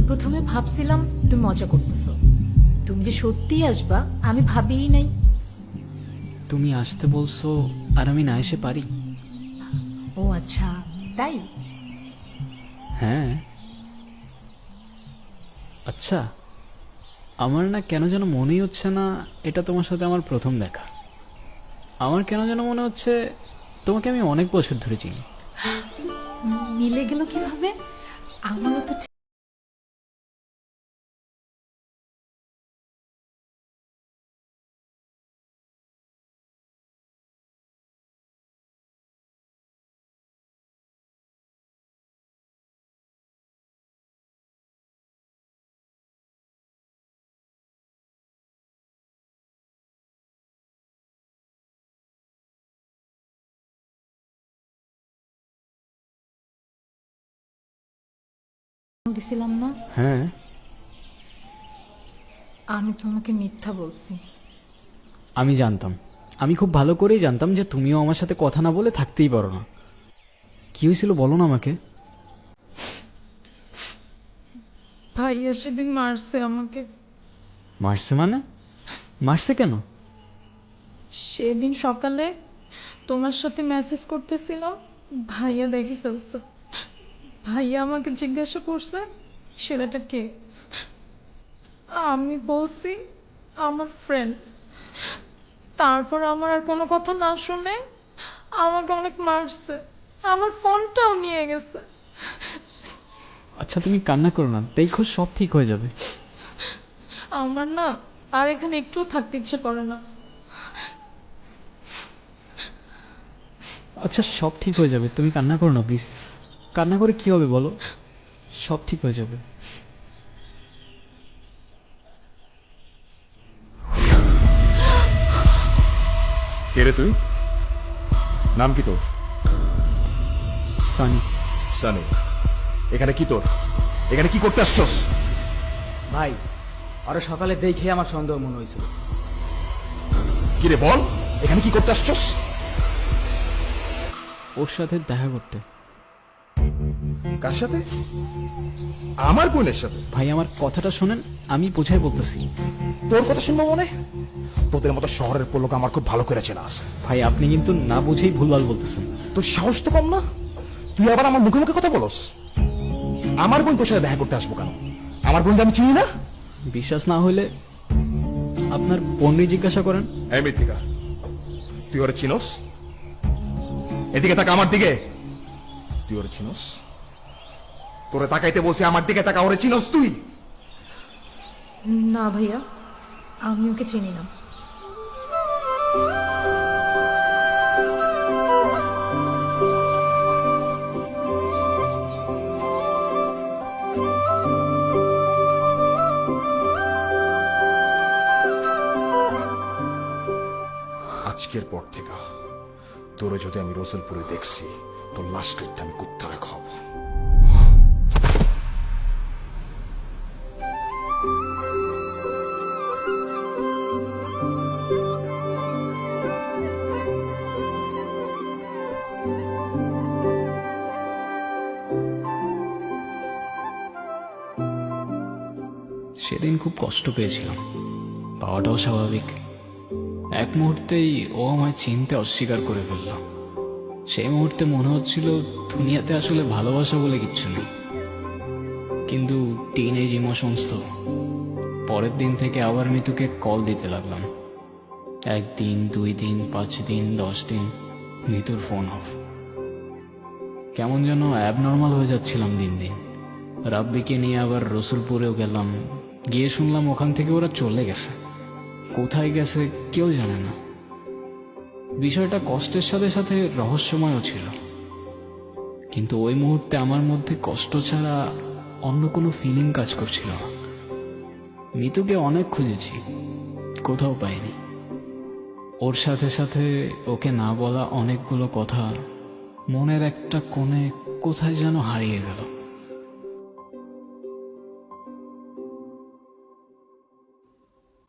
প্রথমে ভাবছিলাম তুমি মজা করতেছো, তুমি যে সত্যিই আসবা আমি ভাবিই নাই। তুমি আসতে বলছো আর আমি না এসে পারি? ও আচ্ছা, তাই? হ্যাঁ। আচ্ছা, আমার না কেন যেন মনেই হচ্ছে না এটা তোমার সাথে আমার প্রথম দেখা। আমার কেন যেন মনে হচ্ছে তোমাকে আমি অনেক বছর ধরে চিনি। মিলে গেল কিভাবে? আমারও তো ঠিক দিছিলাম না। হ্যাঁ, আমি তোমাকে মিথ্যা বলছি। আমি জানতাম, আমি খুব ভালো করেই জানতাম যে তুমিও আমার সাথে কথা না বলে থাকতেই পারো না। কি হয়েছিল বলো না আমাকে। ভাইয়া সেদিন মারছে আমাকে। মারছে মানে? মারছে কেন? সেদিন সকালে তোমার সাথে মেসেজ করতেছিলাম, ভাইয়া দেখে ফেলছে। ভাইয়া আমাকে জিজ্ঞাসা করছে ছেলেটা কে। আমি বলছি আমার ফ্রেন্ড। তারপর আমার আর কোনো কথা না শুনে আমাকে অনেক মারছে, আমার ফোনটাও নিয়ে গেছে। আচ্ছা তুমি কান্না করো না, দেখো সব ঠিক হয়ে যাবে। আমার না আর এখানে একটুও থাকতে ইচ্ছে করে না। আচ্ছা সব ঠিক হয়ে যাবে, তুমি কান্না করো না প্লিজ। কান্না করে কি হবে বলো, সব ঠিক হয়ে যাবে। কে রে তুই? নাম কি তোর? সানি। সানি। এখানে কি তোর? এখানে কি করতে আসছস? ভাই, আরো সকালে দেখে আমার সন্দেহ মনে হয়েছিল। কি রে বল, এখানে কি করতে আসছস? ওর সাথে দেখা করতে। কার সাথে? আমার বোনের সাথে? ভাই আমার কথাটা শোনেন, আমি বোঝাই বলতেছি। তোর কথা শুনবো মনে? তোদের মতো শহরের পোলোক আমার খুব ভালো করে চেনা আছে। ভাই আপনি কিন্তু না বুঝেই ভুলভাল বলতেছেন। তোর সাহস তো কম না, তুই আবার আমার মুখে মুখে কথা বলস। আমার বোন তোর সাথে দেখা করতে আসবো কেন? আমার বোনকে আমি চিনি না? বিশ্বাস না হইলে আপনার বোনই জিজ্ঞাসা করেন। এই মৃত্তিকা, তুই ওরে চিনস? এদিকে তাকা আমার দিকে। তুই ওরে চিনস? তোরে তাকাইতে বলছি, আমার দিকে তাকা। ওরে চিনস তুই? না ভাইয়া, আমি ওকে চিনি না। আজকের পর থেকে তোরে যদি আমি রসুলপুরে দেখছি, তোর লাশ কাটটা আমি কুত্তারে খাবো। সেদিন খুব কষ্ট পেয়েছিলাম, পাওয়াটাও স্বাভাবিক। এক মুহূর্তেই ও আমায় চিনতে অস্বীকার করে ফেলল। সেই মুহূর্তে মনে হচ্ছিল দুনিয়াতে আসলে ভালোবাসা বলে কিচ্ছু নেই। কিন্তু টিনেজ ইমোশনস তো। পরের দিন থেকে আবার মিতুকে কল দিতে লাগলাম। 1 দিন 2 দিন 5 দিন 10 দিন, মিতুর ফোন অফ। কেমন যেন অ্যাবনর্মাল হয়ে যাচ্ছিলাম দিন দিন। রাব্বিকে নিয়ে আবার রসুলপুরেও গেলাম, গিয়ে শুনলাম ওখান থেকে ওরা চলে গেছে। কোথায় গেছে কেউ জানে না। বিষয়টা কষ্টের সাথে সাথে রহস্যময়ও ছিল। কিন্তু ওই মুহূর্তে আমার মধ্যে কষ্ট ছাড়া অন্য কোনো ফিলিং কাজ করছিল না। মিতুকে অনেক খুঁজেছি, কোথাও পাইনি। ওর সাথে সাথে ওকে না বলা অনেকগুলো কথা মনের একটা কোণে কোথায় যেন হারিয়ে গেল।